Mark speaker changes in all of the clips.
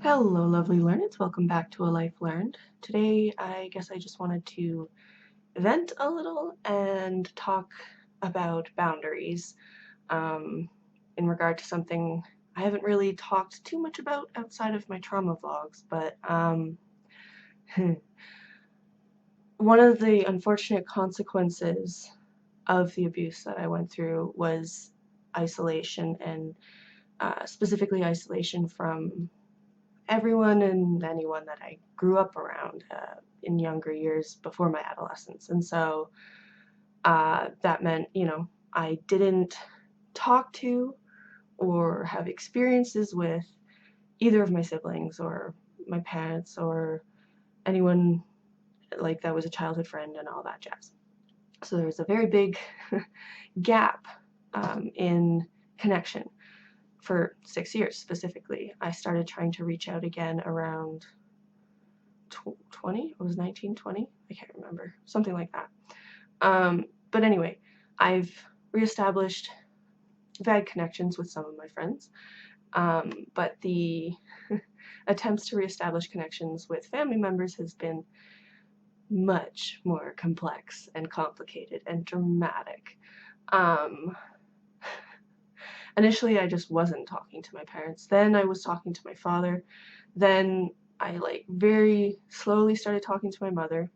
Speaker 1: Hello, lovely learners. Welcome back to A Life Learned. Today, I guess I just wanted to vent a little and talk about boundaries in regard to something I haven't really talked too much about outside of my trauma vlogs, but one of the unfortunate consequences of the abuse that I went through was isolation and specifically isolation from everyone and anyone that I grew up around in younger years before my adolescence. And so that meant, I didn't talk to or have experiences with either of my siblings or my parents or anyone like that was a childhood friend and all that jazz. So there was a very big gap in connection for 6 years specifically. I started trying to reach out again around 20? It was 19, 20? I can't remember. Something like that. But anyway, I've reestablished, I've had connections with some of my friends, but the attempts to reestablish connections with family members has been much more complex and complicated and dramatic. Initially, I just wasn't talking to my parents. Then I was talking to my father. Then I very slowly started talking to my mother.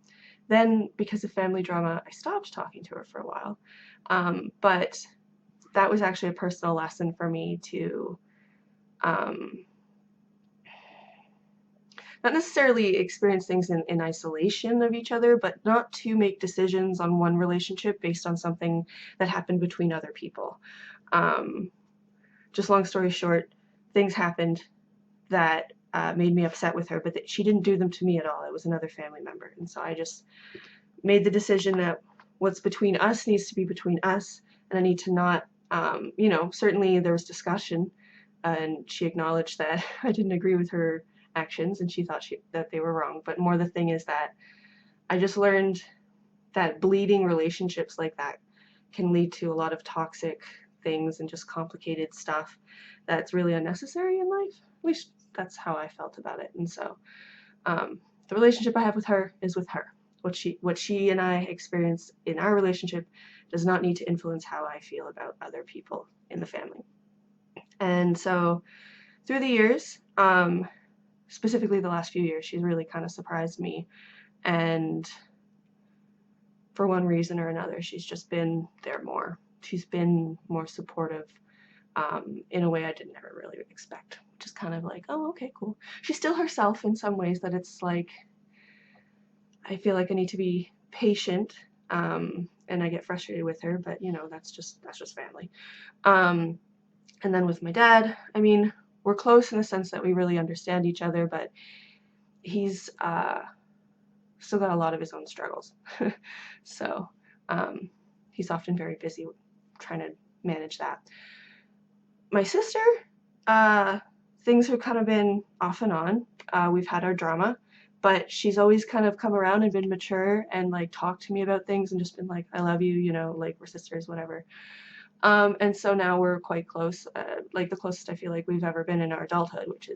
Speaker 1: Then, because of family drama, I stopped talking to her for a while. But that was actually a personal lesson for me to not necessarily experience things in isolation of each other, but not to make decisions on one relationship based on something that happened between other people. Just long story short, things happened that made me upset with her, but she didn't do them to me at all. It was another family member. And so I just made the decision that what's between us needs to be between us, and I need to not, certainly there was discussion, and she acknowledged that I didn't agree with her actions, and she thought that they were wrong. But more the thing is that I just learned that bleeding relationships like that can lead to a lot of toxic things and just complicated stuff that's really unnecessary in life. At least that's how I felt about it. And so the relationship I have with her is with her. What she and I experience in our relationship does not need to influence how I feel about other people in the family. And so through the years, specifically the last few years, she's really kind of surprised me. And for one reason or another, she's just been there more. She's been more supportive in a way I didn't ever really expect. Just kind of like, oh, okay, cool. She's still herself in some ways that it's like, I feel like I need to be patient, and I get frustrated with her, but that's just family. And then with my dad, I mean, we're close in the sense that we really understand each other, but he's still got a lot of his own struggles. So he's often very busy trying to manage that. My sister, things have kind of been off and on. We've had our drama, but she's always kind of come around and been mature and talked to me about things and just been like, I love you, we're sisters, whatever. And so now we're quite close, the closest I feel like we've ever been in our adulthood, which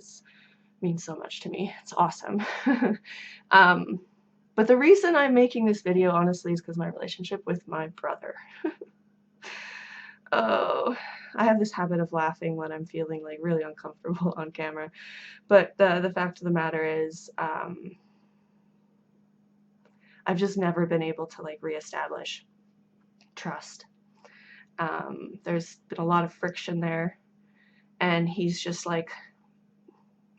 Speaker 1: means so much to me. It's awesome. But the reason I'm making this video, honestly, is because my relationship with my brother. Oh, I have this habit of laughing when I'm feeling really uncomfortable on camera. But the fact of the matter is, I've just never been able to reestablish trust. There's been a lot of friction there, and he's just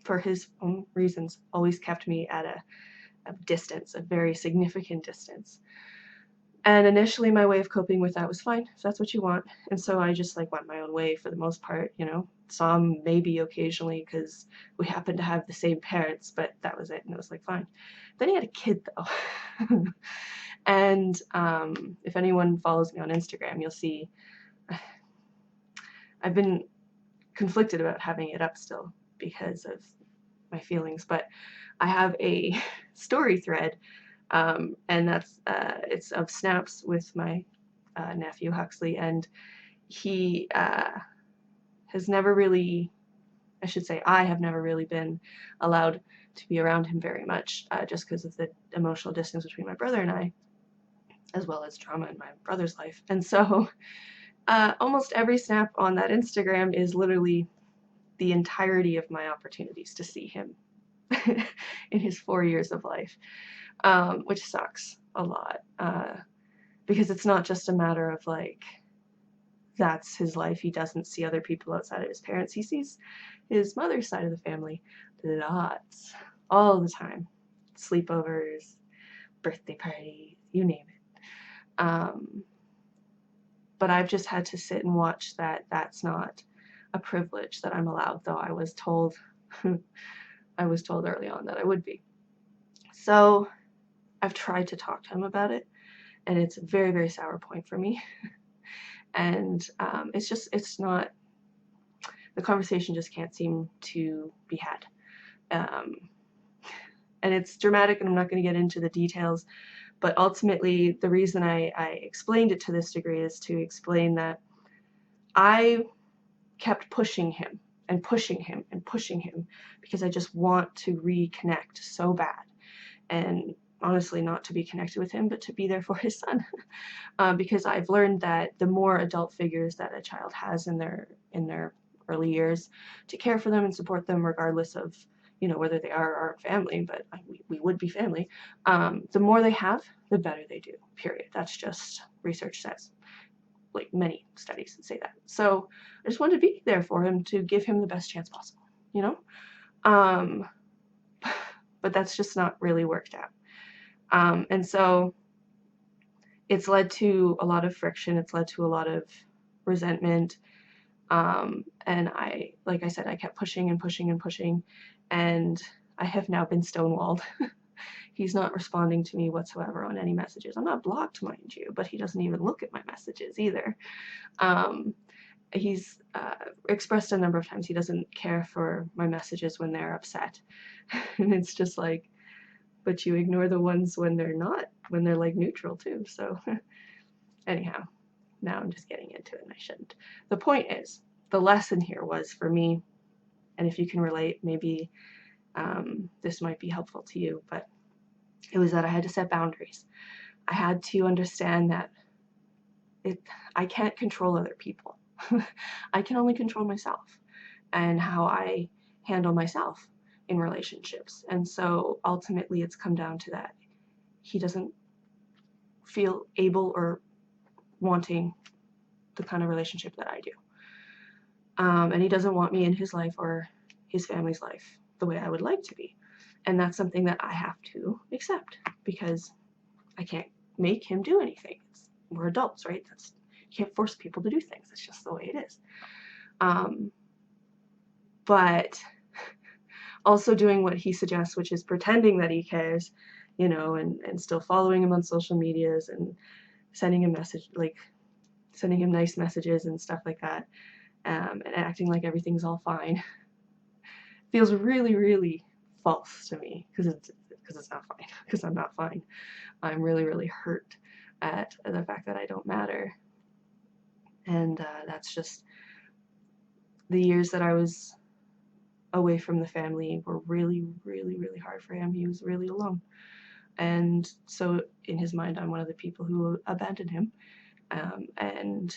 Speaker 1: for his own reasons, always kept me at a distance, a very significant distance. And initially my way of coping with that was fine, if that's what you want. And so I just went my own way for the most part, saw him maybe occasionally because we happened to have the same parents, but that was it, and it was fine. Then he had a kid though. And if anyone follows me on Instagram, you'll see I've been conflicted about having it up still because of my feelings, but I have a story thread, and that's it's of snaps with my nephew Huxley, and he has never really I should say I have never really been allowed to be around him very much, just because of the emotional distance between my brother and I, as well as trauma in my brother's life. And so almost every snap on that Instagram is literally the entirety of my opportunities to see him in his 4 years of life, which sucks a lot, because it's not just a matter of like, that's his life. He doesn't see other people outside of his parents. He sees his mother's side of the family lots, all the time. Sleepovers, birthday parties, you name it. But I've just had to sit and watch that that's not a privilege that I'm allowed, though I was told early on that I would be. So I've tried to talk to him about it, and it's a very, very sour point for me. And it's not, the conversation just can't seem to be had. And it's dramatic, and I'm not going to get into the details, but ultimately the reason I explained it to this degree is to explain that I kept pushing him and pushing him and pushing him because I just want to reconnect so bad. And honestly, not to be connected with him, but to be there for his son. Because I've learned that the more adult figures that a child has in their early years to care for them and support them, regardless of, you know, whether they are or aren't family, but we would be family, the more they have, the better they do, period. That's just research says. Like many studies say that. So I just wanted to be there for him to give him the best chance possible, you know? But that's just not really worked out. And so it's led to a lot of friction. It's led to a lot of resentment. And like I said, I kept pushing and pushing and pushing, and I have now been stonewalled. He's not responding to me whatsoever on any messages. I'm not blocked, mind you, but he doesn't even look at my messages either. He's expressed a number of times he doesn't care for my messages when they're upset. And it's just like, but you ignore the ones when they're not, when they're like neutral too. So anyhow, now I'm just getting into it and I shouldn't. The point is, the lesson here was for me, and if you can relate, maybe this might be helpful to you, but it was that I had to set boundaries. I had to understand that I can't control other people. I can only control myself and how I handle myself in relationships. And so ultimately it's come down to that. He doesn't feel able or wanting the kind of relationship that I do. And he doesn't want me in his life or his family's life the way I would like to be. And that's something that I have to accept because I can't make him do anything. We're adults, right? You can't force people to do things. It's just the way it is. But also doing what he suggests, which is pretending that he cares, you know, and still following him on social medias and sending him sending him nice messages and stuff like that, and acting like everything's all fine. Feels really, really false to me because it's not fine, because I'm not fine. I'm really, really hurt at the fact that I don't matter. And that's just the years that I was away from the family were really, really, really hard for him. He was really alone. And so in his mind, I'm one of the people who abandoned him. And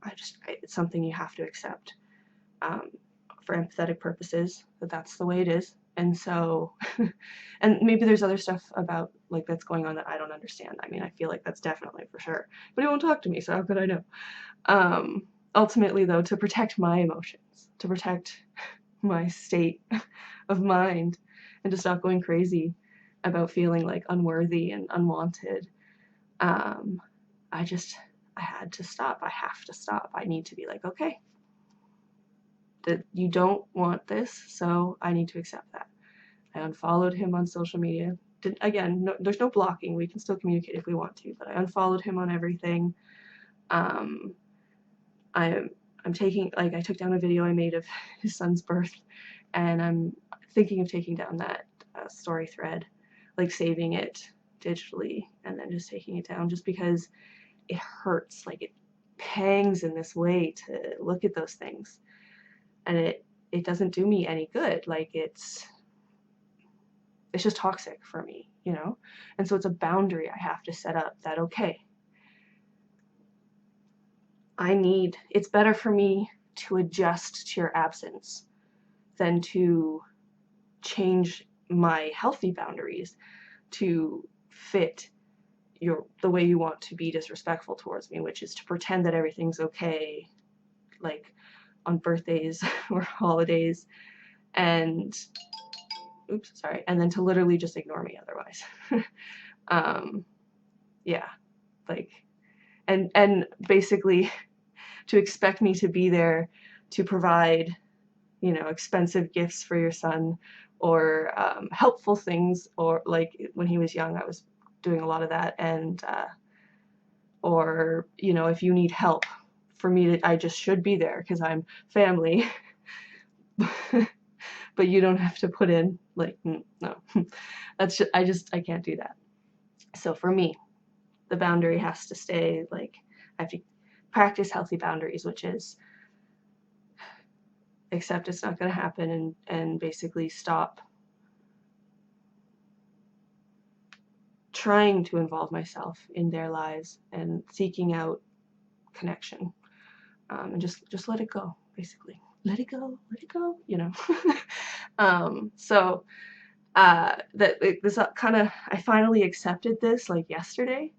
Speaker 1: it's something you have to accept for empathetic purposes, that's the way it is. And so, and maybe there's other stuff about like that's going on that I don't understand. I mean, I feel like that's definitely for sure, but he won't talk to me, so how could I know? Ultimately though, to protect my emotions, to protect my state of mind, and to stop going crazy about feeling like unworthy and unwanted, I had to stop. I have to stop. I need to be like, okay, that you don't want this, so I need to accept that. I unfollowed him on social media. There's no blocking. We can still communicate if we want to, but I unfollowed him on everything. I'm taking, like, I took down a video I made of his son's birth, and I'm thinking of taking down that story thread, like saving it digitally and then just taking it down, just because it hurts, like it pangs in this way to look at those things. And it doesn't do me any good. Like it's just toxic for me, you know? And so it's a boundary I have to set up that, okay, it's better for me to adjust to your absence than to change my healthy boundaries to fit the way you want to be disrespectful towards me, which is to pretend that everything's okay, like on birthdays or holidays, and and then to literally just ignore me otherwise. Yeah, like, and basically to expect me to be there to provide, expensive gifts for your son, or helpful things, or like when he was young, I was doing a lot of that, and or if you need help, for me I just should be there because I'm family. But you don't have to put in, like, no. That's just, I can't do that. So for me, the boundary has to stay, like, I have to practice healthy boundaries, which is accept it's not going to happen, and basically stop trying to involve myself in their lives and seeking out connection, and just let it go, basically. Let it go, so this kind of, I finally accepted this like yesterday,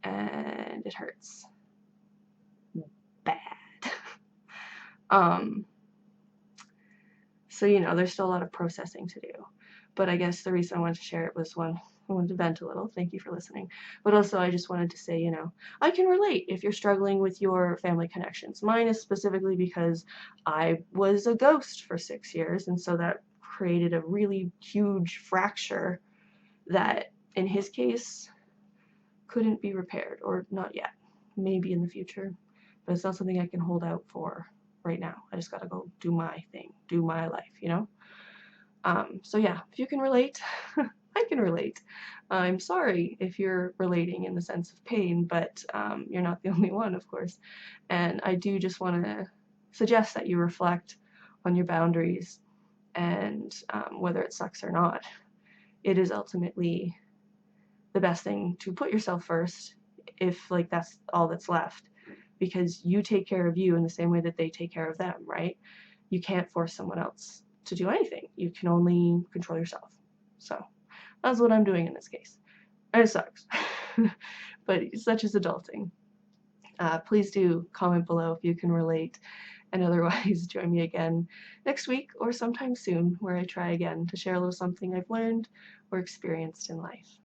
Speaker 1: and it hurts bad. So there's still a lot of processing to do, but I guess the reason I wanted to share it was, one, I wanted to vent a little. Thank you for listening. But also I just wanted to say, I can relate if you're struggling with your family connections. Mine is specifically because I was a ghost for 6 years, and so that created a really huge fracture that, in his case, couldn't be repaired, or not yet. Maybe in the future, but it's not something I can hold out for right now. I just gotta go do my thing, do my life, So yeah, if you can relate, I can relate. I'm sorry if you're relating in the sense of pain, but you're not the only one, of course. And I do just want to suggest that you reflect on your boundaries, and whether it sucks or not, it is ultimately the best thing to put yourself first, if like that's all that's left, because you take care of you in the same way that they take care of them, right? You can't force someone else to do anything. You can only control yourself. So that's what I'm doing in this case. And it sucks, but such is adulting. Please do comment below if you can relate, and otherwise join me again next week or sometime soon, where I try again to share a little something I've learned or experienced in life.